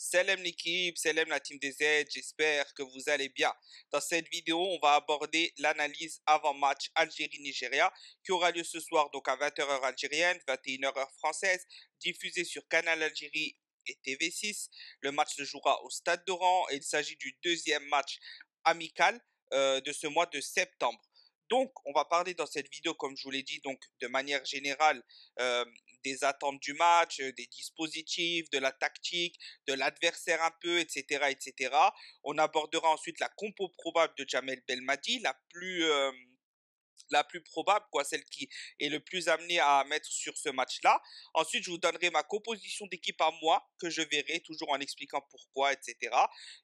Salam l'équipe, salam la team des Z, j'espère que vous allez bien. Dans cette vidéo, on va aborder l'analyse avant-match Algérie-Nigeria qui aura lieu ce soir donc à 20h heure algérienne, 21h heure française, diffusé sur Canal Algérie et TV6. Le match se jouera au Stade d'Oran et il s'agit du deuxième match amical de ce mois de septembre. Donc, on va parler dans cette vidéo, comme je vous l'ai dit, donc de manière générale, euh, des attentes du match, des dispositifs, de la tactique, de l'adversaire un peu, etc., etc. On abordera ensuite la compo probable de Jamel Belmadi, la plus probable, quoi, celle qui est le plus amenée à mettre sur ce match-là. Ensuite, je vous donnerai ma composition d'équipe à moi, que je verrai, toujours en expliquant pourquoi, etc.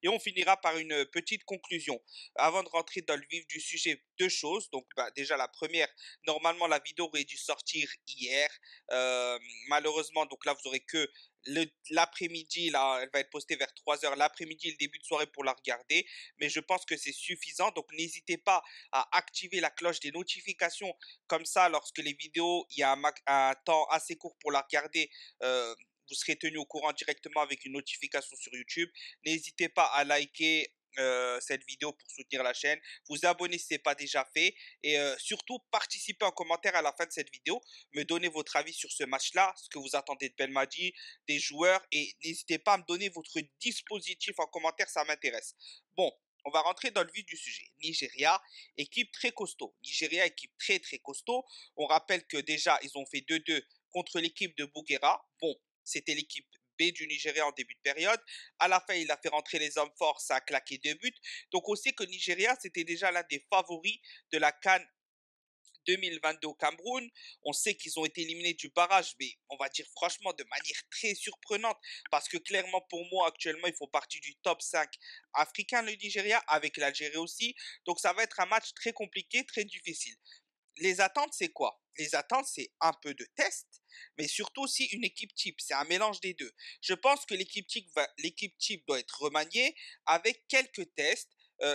Et on finira par une petite conclusion. Avant de rentrer dans le vif du sujet, deux choses. Donc, déjà, la première, normalement, la vidéo aurait dû sortir hier. Malheureusement, donc là, vous aurez que l'après-midi, là, elle va être postée vers 3 heures l'après-midi, le début de soirée pour la regarder. Mais je pense que c'est suffisant. Donc, n'hésitez pas à activer la cloche des notifications. Comme ça, lorsque les vidéos, il y a un temps assez court pour la regarder, vous serez tenu au courant directement avec une notification sur YouTube. N'hésitez pas à liker cette vidéo pour soutenir la chaîne. Vous abonner si ce n'est pas déjà fait. Et surtout, participez en commentaire à la fin de cette vidéo. Me donner votre avis sur ce match-là, ce que vous attendez de Belmadi, des joueurs. Et n'hésitez pas à me donner votre dispositif en commentaire, ça m'intéresse. Bon, on va rentrer dans le vif du sujet. Nigeria, équipe très costaud. Nigeria, équipe très très costaud. On rappelle que déjà, ils ont fait 2-2 contre l'équipe de Bouguera. Bon, c'était l'équipe B du Nigeria en début de période. À la fin, il a fait rentrer les hommes forts, ça a claqué 2 buts. Donc on sait que Nigeria, c'était déjà l'un des favoris de la CAN 2022 au Cameroun. On sait qu'ils ont été éliminés du barrage, mais on va dire franchement de manière très surprenante, parce que clairement pour moi actuellement, ils font partie du top 5 africain, le Nigeria, avec l'Algérie aussi. Donc ça va être un match très compliqué, très difficile. Les attentes, c'est quoi? Les attentes, c'est un peu de test, mais surtout aussi une équipe type. C'est un mélange des deux. Je pense que l'équipe type doit être remaniée avec quelques tests,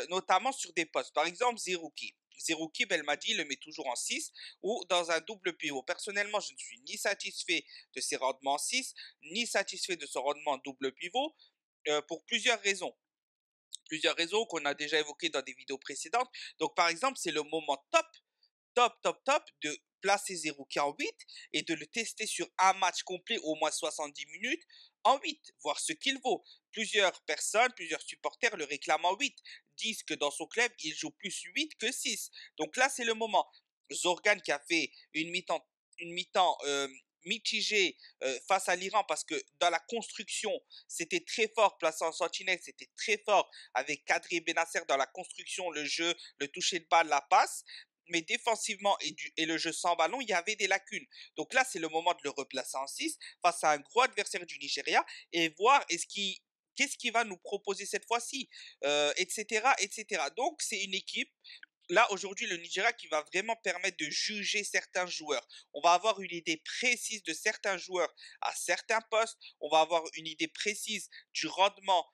notamment sur des postes. Par exemple, Zerouki. Zerouki, Belmadi le met toujours en 6 ou dans un double pivot. Personnellement, je ne suis ni satisfait de ses rendements en 6, ni satisfait de son rendement en double pivot, pour plusieurs raisons. Plusieurs raisons qu'on a déjà évoquées dans des vidéos précédentes. Donc, par exemple, c'est le moment top de placer Zerouki en 8 et de le tester sur un match complet au moins 70 minutes en 8, voir ce qu'il vaut. Plusieurs personnes, plusieurs supporters le réclament en 8, disent que dans son club, il joue plus 8 que 6. Donc là, c'est le moment. Zorgan qui a fait une mi-temps mitigée face à l'Iran parce que dans la construction, c'était très fort, placé en sentinelle, c'était très fort avec Kadri Benasser dans la construction, le jeu, le toucher de balle, la passe, mais défensivement et le jeu sans ballon, il y avait des lacunes. Donc là, c'est le moment de le replacer en 6 face à un gros adversaire du Nigeria et voir qu'est-ce qu'il va nous proposer cette fois-ci, etc., etc. Donc, c'est une équipe, là, aujourd'hui, le Nigeria qui va vraiment permettre de juger certains joueurs. On va avoir une idée précise de certains joueurs à certains postes. On va avoir une idée précise du rendement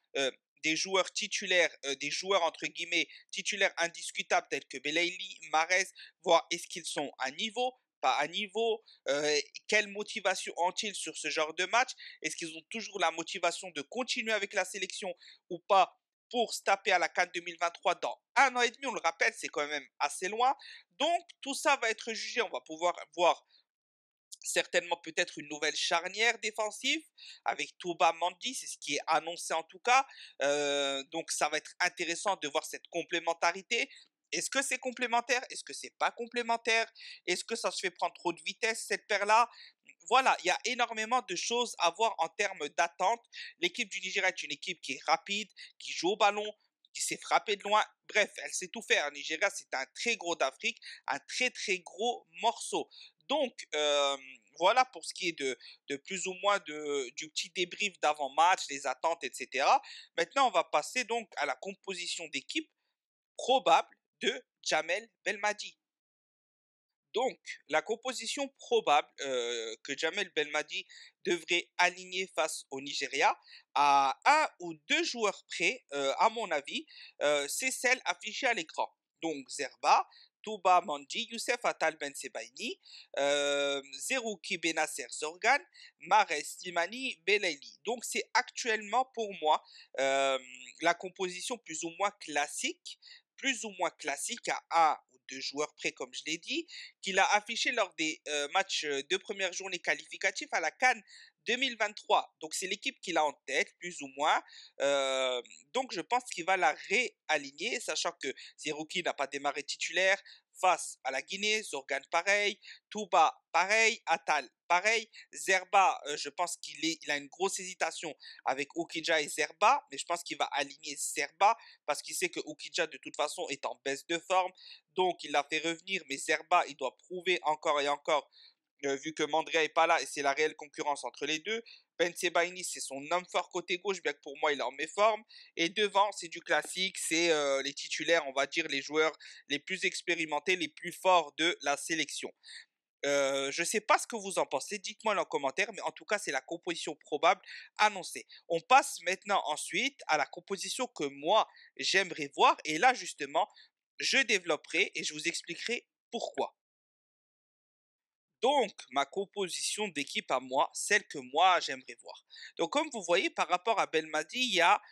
des joueurs titulaires, des joueurs entre guillemets titulaires indiscutables tels que Belaïli, Mahrez, voir est-ce qu'ils sont à niveau, pas à niveau, quelle motivation ont-ils sur ce genre de match, est-ce qu'ils ont toujours la motivation de continuer avec la sélection ou pas pour se taper à la CAN 2023 dans un an et demi, on le rappelle, c'est quand même assez loin. Donc tout ça va être jugé, on va pouvoir voir certainement peut-être une nouvelle charnière défensive avec Touba Mandi, c'est ce qui est annoncé en tout cas. Donc ça va être intéressant de voir cette complémentarité. Est-ce que c'est complémentaire? Est-ce que c'est pas complémentaire? Est-ce que ça se fait prendre trop de vitesse cette paire-là? Voilà, il y a énormément de choses à voir en termes d'attente. L'équipe du Nigeria est une équipe qui est rapide, qui joue au ballon, qui sait frapper de loin. Bref, elle sait tout faire. Nigeria, c'est un très gros d'Afrique, un très très gros morceau. Donc, voilà pour ce qui est de plus ou moins du petit débrief d'avant-match, les attentes, etc. Maintenant, on va passer donc à la composition d'équipe probable de Jamel Belmadi. Donc, la composition probable que Jamel Belmadi devrait aligner face au Nigeria, à un ou deux joueurs près, à mon avis, c'est celle affichée à l'écran. Donc, Zerba, Touba Mandi, Youssef Attal Ben Sebaini, Zerouki Benasser Zorgan, Mares Slimani Belaili. Donc c'est actuellement pour moi euh, la composition plus ou moins classique à un ou deux joueurs près, comme je l'ai dit, qu'il a affiché lors des matchs de première journée qualificatifs à la CAN 2023. Donc c'est l'équipe qu'il a en tête, plus ou moins. Euh, donc je pense qu'il va la réaligner, sachant que Zerouki n'a pas démarré titulaire face à la Guinée, Zorgan pareil, Touba pareil, Atal pareil, Zerba, je pense il a une grosse hésitation avec Okidja et Zerba, mais je pense qu'il va aligner Zerba parce qu'il sait que Okidja de toute façon est en baisse de forme, donc il l'a fait revenir, mais Zerba il doit prouver encore et encore vu que Mandrea est pas là et c'est la réelle concurrence entre les deux. Ben Sebaini, c'est son homme fort côté gauche, bien que pour moi, il est en méforme. Et devant, c'est du classique, c'est les titulaires, on va dire, les joueurs les plus expérimentés, les plus forts de la sélection. Je ne sais pas ce que vous en pensez, dites-moi en commentaire, mais en tout cas, c'est la composition probable annoncée. On passe maintenant ensuite à la composition que moi, j'aimerais voir. Et là, justement, je développerai et je vous expliquerai pourquoi. Donc, ma composition d'équipe à moi, celle que moi j'aimerais voir. Donc, comme vous voyez, par rapport à Belmadi, il y a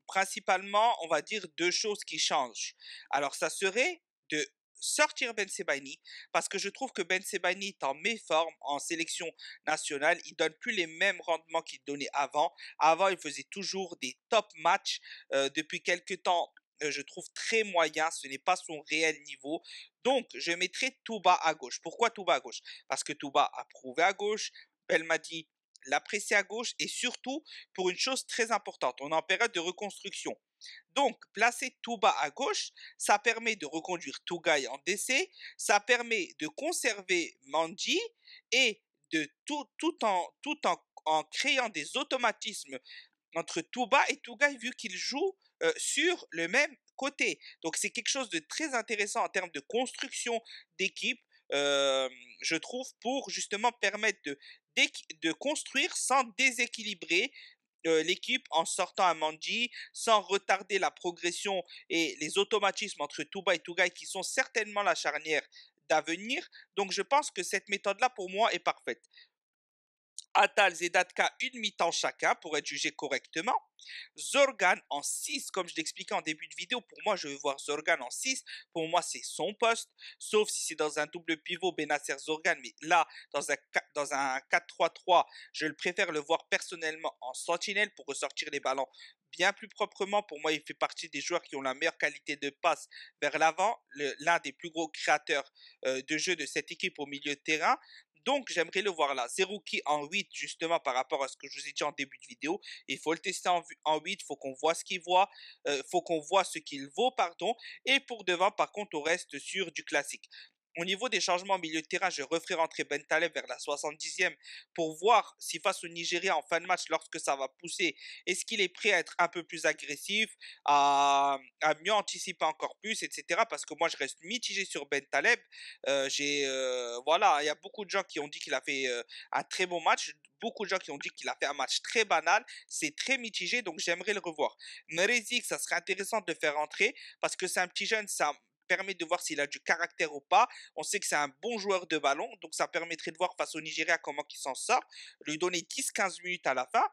principalement, on va dire, deux choses qui changent. Alors, ça serait de sortir Ben Sebaini, parce que je trouve que Ben Sebaini est en méforme en sélection nationale. Il donne plus les mêmes rendements qu'il donnait avant. Avant, il faisait toujours des top matchs. Depuis quelques temps, je trouve très moyen. Ce n'est pas son réel niveau. Donc, je mettrai Touba à gauche. Pourquoi Touba à gauche? Parce que Touba a prouvé à gauche, Belmadi l'apprécie à gauche et surtout pour une chose très importante, on est en période de reconstruction. Donc, placer Touba à gauche, ça permet de reconduire Tougaï en décès, ça permet de conserver Manji et de en créant des automatismes entre Touba et Tougaï vu qu'ils jouent sur le même côté. Donc c'est quelque chose de très intéressant en termes de construction d'équipe, euh, je trouve, pour justement permettre de construire sans déséquilibrer l'équipe en sortant un Manji, sans retarder la progression et les automatismes entre Touba et Tougaï qui sont certainement la charnière d'avenir. Donc je pense que cette méthode-là pour moi est parfaite. Atal, Zedatka, une mi-temps chacun pour être jugé correctement. Zorgan en 6, comme je l'expliquais en début de vidéo, pour moi, je veux voir Zorgan en 6. Pour moi, c'est son poste, sauf si c'est dans un double pivot Benacer Zorgan. Mais là, dans un 4-3-3, je le préfère le voir personnellement en sentinelle pour ressortir les ballons bien plus proprement. Pour moi, il fait partie des joueurs qui ont la meilleure qualité de passe vers l'avant, l'un des plus gros créateurs de jeu de cette équipe au milieu de terrain. Donc, j'aimerais le voir là. Zerouki en 8, justement, par rapport à ce que je vous ai dit en début de vidéo. Il faut le tester en 8, il faut qu'on voit ce qu'il voit, faut qu'on voit ce qu'il vaut, pardon. Et pour devant, par contre, on reste sur du classique. Au niveau des changements au milieu de terrain, je referai rentrer Ben Taleb vers la 70e pour voir si face au Nigeria en fin de match, lorsque ça va pousser, est-ce qu'il est prêt à être un peu plus agressif, à mieux anticiper encore plus, etc. Parce que moi, je reste mitigé sur Ben Taleb. Voilà, il y a beaucoup de gens qui ont dit qu'il a fait un très bon match. Beaucoup de gens qui ont dit qu'il a fait un match très banal. C'est très mitigé, donc j'aimerais le revoir. Mrezik, ça serait intéressant de le faire rentrer parce que c'est un petit jeune, ça permet de voir s'il a du caractère ou pas. On sait que c'est un bon joueur de ballon, donc ça permettrait de voir face au Nigeria comment il s'en sort. Lui donner 10-15 minutes à la fin.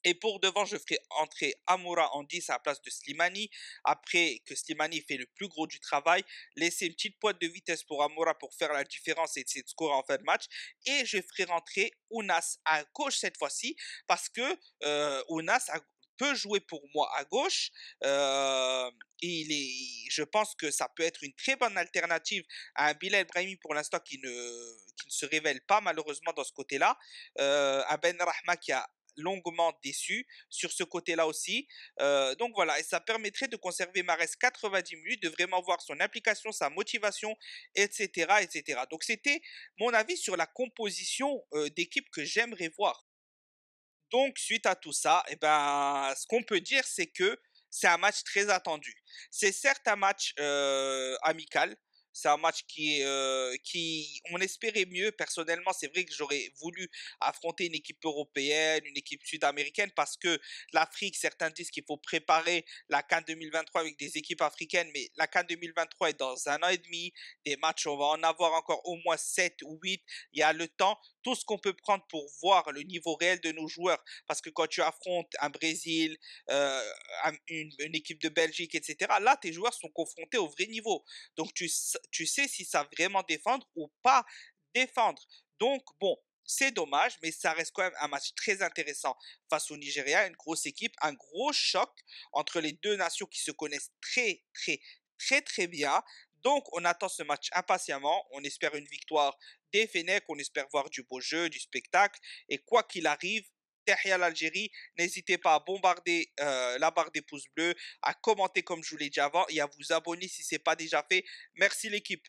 Et pour devant, je ferai entrer Amoura en 10 à la place de Slimani. Après que Slimani fait le plus gros du travail, laisser une petite pointe de vitesse pour Amoura pour faire la différence et essayer de scorer en fin de match. Et je ferai rentrer Ounas à gauche cette fois-ci parce que peut jouer pour moi à gauche. Je pense que ça peut être une très bonne alternative à un Bilal Brahimi pour l'instant qui ne se révèle pas malheureusement dans ce côté-là. Un Ben Rahma qui a longuement déçu sur ce côté-là aussi. Donc voilà, et ça permettrait de conserver Mahrez 90 minutes, de vraiment voir son application, sa motivation, etc. etc. Donc c'était mon avis sur la composition d'équipe que j'aimerais voir. Donc suite à tout ça, eh ben, ce qu'on peut dire, c'est que c'est un match très attendu. C'est certes un match amical, C'est un match qui on espérait mieux. Personnellement, c'est vrai que j'aurais voulu affronter une équipe européenne, une équipe sud-américaine, parce que l'Afrique, certains disent qu'il faut préparer la CAN 2023 avec des équipes africaines, mais la CAN 2023 est dans un an et demi. Des matchs, on va en avoir encore au moins 7 ou 8. Il y a le temps, tout ce qu'on peut prendre pour voir le niveau réel de nos joueurs. Parce que quand tu affrontes un Brésil, une équipe de Belgique, etc., là, tes joueurs sont confrontés au vrai niveau. Donc, tu sais si ça vraiment défendre ou pas défendre. Donc, bon, c'est dommage, mais ça reste quand même un match très intéressant face au Nigeria, une grosse équipe, un gros choc entre les deux nations qui se connaissent très bien. Donc, on attend ce match impatiemment. On espère une victoire des Fennecs, on espère voir du beau jeu, du spectacle. Et quoi qu'il arrive, Tahia l'Algérie, n'hésitez pas à bombarder la barre des pouces bleus, à commenter comme je vous l'ai dit avant et à vous abonner si ce n'est pas déjà fait. Merci l'équipe.